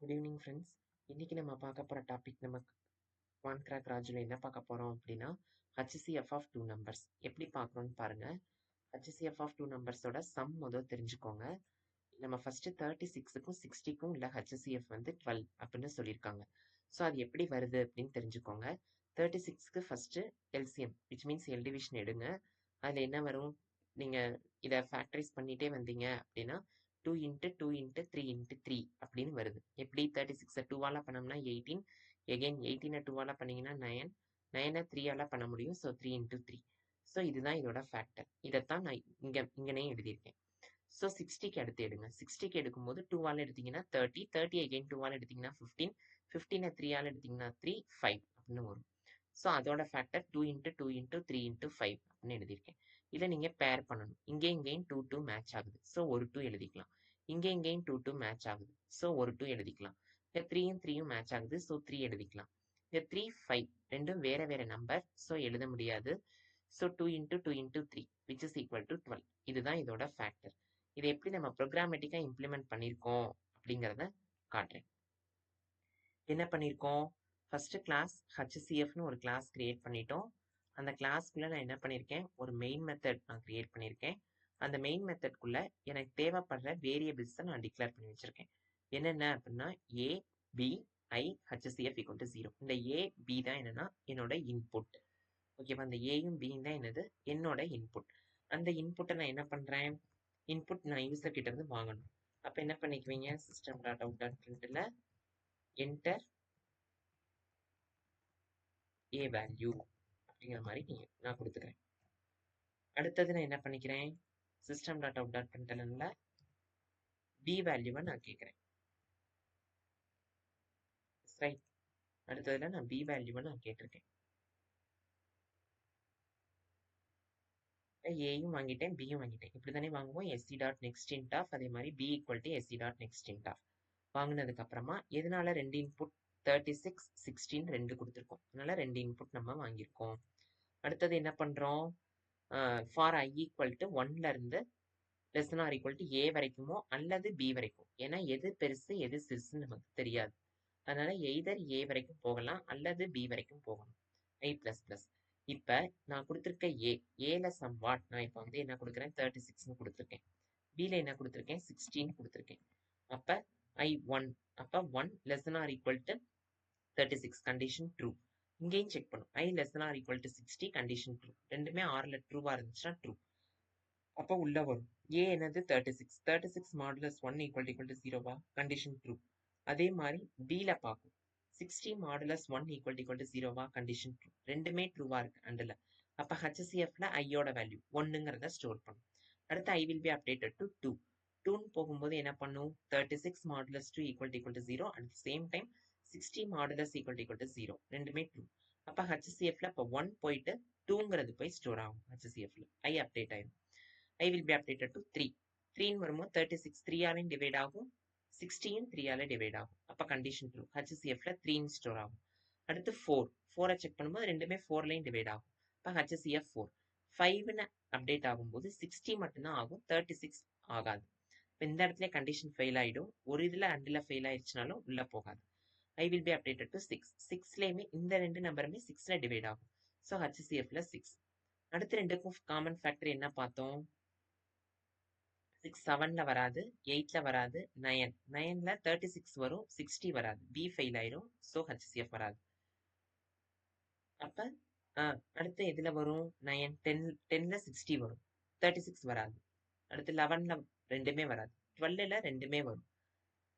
Good evening friends. இன்னைக்கு நம்ம பார்க்க போகிற டாபிக் நம்ம குவான்ட்ராக் ராஜுல என்ன பார்க்க போகிறோம் அப்படின்னா HCF ஆஃப் டூ நம்பர்ஸ் எப்படி பார்க்கணும்னு பாருங்க. HCF ஆஃப் டூ நம்பர்ஸோட சம் முதல் தெரிஞ்சுக்கோங்க. நம்ம ஃபர்ஸ்ட் 36க்கும் 60க்கும் உள்ள HCF வந்து 12 அப்படின்னு சொல்லியிருக்காங்க. ஸோ அது எப்படி வருது அப்படின்னு தெரிஞ்சுக்கோங்க. 36க்கு first LCM which means L division எடுங்க. அதில் என்ன வரும், நீங்கள் இதை ஃபேக்டரைஸ் பண்ணிட்டே வந்தீங்க அப்படின்னா 2 × 2 × 3 × 3 அப்படின்னு வருது. எப்படி 36 2ஆல் பண்ணோம்னா 18, எகைன் 18 2ஆல் பண்ணீங்கன்னா 9, 9 3ஆல் பண்ண முடியும். ஸோ 3 × 3. ஸோ இதுதான் இதோட ஃபேக்டர். இதைத்தான் நான் இங்கனே எழுதியிருக்கேன். ஸோ 60க்கு அடுத்து எடுங்க. 60க்கு எடுக்கும்போது 2ஆல் எடுத்தீங்கன்னா 30, 30 எகைன் 2ஆல் எடுத்தீங்கன்னா 15, 15 3ஆல் எடுத்தீங்கன்னா 3, 5 அப்படின்னு வரும். ஸோ அதோட ஃபேக்டர் 2 × 2 × 3 × 5 அப்படின்னு எழுதியிருக்கேன். இதை நீங்கள் பேர் பண்ணணும். இங்கேயும் 2 மேட்ச் ஆகுது. ஸோ ஒரு 2 எழுதிக்கலாம். இங்கேயும் 2 மேட்ச் ஆகுது. ஸோ ஒரு 2 எழுதிக்கலாம். இந்த 3யும் 3யும் மேட்ச் ஆகுது. ஸோ 3 எழுதிக்கலாம். இந்த 3, 5 ரெண்டும் வேற வேற நம்பர். ஸோ எழுத முடியாது. So 2 × 2 × 3 which is equal to 12. இதுதான் இதோட ஃபேக்டர். இதை எப்படி நம்ம ப்ரோக்ராமேட்டிக்காக இம்ப்ளிமெண்ட் பண்ணியிருக்கோம் அப்படிங்கிறத காட்டுறேன். என்ன பண்ணியிருக்கோம், ஃபர்ஸ்ட் கிளாஸ் HCFன்னு ஒரு கிளாஸ் கிரியேட் பண்ணிட்டோம். அந்த கிளாஸ்க்குள்ள நான் என்ன பண்ணியிருக்கேன், ஒரு மெயின் மெத்தட் நான் கிரியேட் பண்ணியிருக்கேன். அந்த மெயின் மெத்தட்குள்ள எனக்கு தேவைப்படுற வேரியபிள்ஸை நான் டிக்ளேர் பண்ணி வச்சிருக்கேன். என்னென்ன அப்படின்னா A, B, I, HCF = 0. இந்த A, B தான் என்னன்னா என்னோட இன்புட். ஓகேவா, அந்த ஏயும் பியும் தான் என்னது என்னோட இன்புட். அந்த இன்புட்டை நான் என்ன பண்றேன், இன்புட் நான் யூசர் கிட்ட இருந்து வாங்கணும். அப்ப என்ன பண்ணிக்குவீங்க, system.out.println என்டர் A வேல்யூ அப்படிங்கிற மாதிரி நான் கொடுத்துக்கிறேன். அடுத்தது நான் என்ன பண்ணிக்கிறேன், system.out.printlnல B வேல்யூவை நான் கேட்கிறேன். ரைட், அடுத்ததுல நான் B வேல்யூவை நான் கேட்டிருக்கேன். ஏயும் வாங்கிட்டேன், பியும் வாங்கிட்டேன். இப்படி தானே வாங்குவோம். sc.nextInt of அதே மாதிரி B = sc.nextInt of வாங்கினதுக்கு அப்புறமா எதனால ரெண்டு இன்புட் 36, 16 ரெண்டு கொடுத்துருக்கோம். அதனால ரெண்டு இன்புட் நம்ம வாங்கியிருக்கோம். அடுத்தது என்ன பண்றோம், ஃபார் I = 1ல இருந்து <= A வரைக்குமோ அல்லது B வரைக்கும். ஏன்னா எது பெருசு எது சிறுசுன்னு நமக்கு தெரியாது. அதனால எய்தர் A வரைக்கும் போகலாம் அல்லது B வரைக்கும் போகணும். I++. இப்ப நான் கொடுத்திருக்க ஏல சம் வாட், நான் இப்ப வந்து என்ன கொடுக்குறேன் 36ன்னு கொடுத்துருக்கேன். Bல என்ன கொடுத்துருக்கேன் 16 கொடுத்துருக்கேன். அப்ப I1, அப்ப 1 <= 36 கண்டிஷன் ட்ரூ. இங்கேயும் செக் பண்ணும். I <= 60 condition true. ரெண்டுமே Rல ட்ரூவா இருந்துச்சுன்னா ட்ரூ. அப்ப உள்ள வரும். A என்னது 36, 36 மாடுலஸ் 1 = 0வா, கண்டிஷன் ட்ரூ. அதே மாதிரி Bல பார்க்கும். 60 மாடுலஸ் 1 = 0வா, கண்டிஷன் ட்ரூ. ரெண்டுமே ட்ரூவா இருக்கு அண்டல. அப்ப HCFல ஐயோட வேல்யூ 1ங்கிறத ஸ்டோர் பண்ணும். அடுத்து I will be updated to 2. 2ன்னு போகும்போது என்ன பண்ணும், 36 modulus 2 = 0. At same time 60 modulus = 0. ரெண்டுமே ட்ரூ. அப்ப HCFல இப்ப 1 போயிட்டு 2ங்கிறது போய் ஸ்டோர் ஆகும். HCFல I அப்டேட் ஆயிடும். I will be updated to 3. 3ன்னு வரும்போது 36 3ஆலையும் டிவைட் ஆகும், 60யும் 3ஆல டிவைட் ஆகும். அப்ப கண்டிஷன் ட்ரூ. HCFல 3ன்னு ஸ்டோர் ஆகும். அடுத்து 4. 4 செக் பண்ணும்போது ரெண்டுமே 4லையும் டிவைட் ஆகும். அப்ப HCF 4. 5ன்னு அப்டேட் ஆகும்போது 60 மட்டும்தான் ஆகும், 36 ஆகாது. இந்த இடத்துல கண்டிஷன் ஃபெயில் ஆயிடும். ஒரு இதுல அண்டில் ஃபெயில் ஆயிடுச்சுனாலும் உள்ள போகாது. I will be updated to 6. 6லயுமே இந்த ரெண்டு நம்பருமே 6ல டிவைட் ஆகும். ஸோ HCFல 6. அடுத்து ரெண்டுக்கும் காமன் ஃபேக்டர் என்ன பார்த்தோம், 6 7ல வராது, 8ல வராது, 9 9ல 36 வரும், 60 வராது. B ஃபெயில் ஆயிரும். ஸோ HCF வராது. அப்ப அடுத்து எதுல வரும், 9 10ல 60 வரும், 36 வராது. அடுத்து 11ல ரெண்டுமே வராது, 12ல ரெண்டுமே வரும்.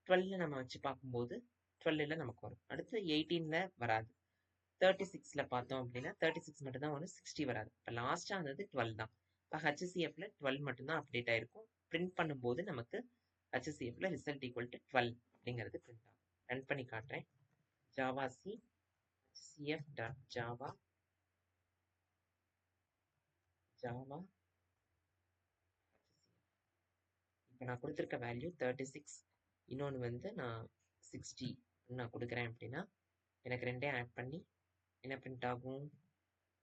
12ல நம்ம வச்சு பார்க்கும்போது 12ல நமக்கு வரும். அடுத்து 18ல வராது. 36ல பார்த்தோம் அப்படின்னா 36 மட்டும் தான் வரும், 60 வராது. இப்ப லாஸ்டா வந்தது 12 தான். இப்ப HCFல 12 மட்டும் தான் அப்டேட் ஆயிருக்கும். பிரிண்ட் பண்ணும்போது நமக்கு HCFல ரிசல்ட் = 12 அப்படிங்கிறது பிரிண்ட் ஆகும். ரன் பண்ணி காட்டுறேன். Java C HCF.java Java. இப்போ நான் கொடுத்துருக்க வேல்யூ 36, இன்னொன்று வந்து நான் 60 நான் கொடுக்குறேன் அப்படின்னா எனக்கு ரெண்டே ஆட் பண்ணி என்ன பிரிண்ட் ஆகும்,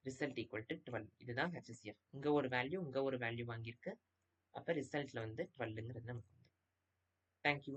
ரிசல்ட் = 12. இதுதான் HCF. இங்க ஒரு வேல்யூ இங்க ஒரு வேல்யூ வாங்கியிருக்கு. அப்ப ரிசல்ட்ல வந்து 12ங்கிறது நமக்கு வந்து. தேங்க்யூ.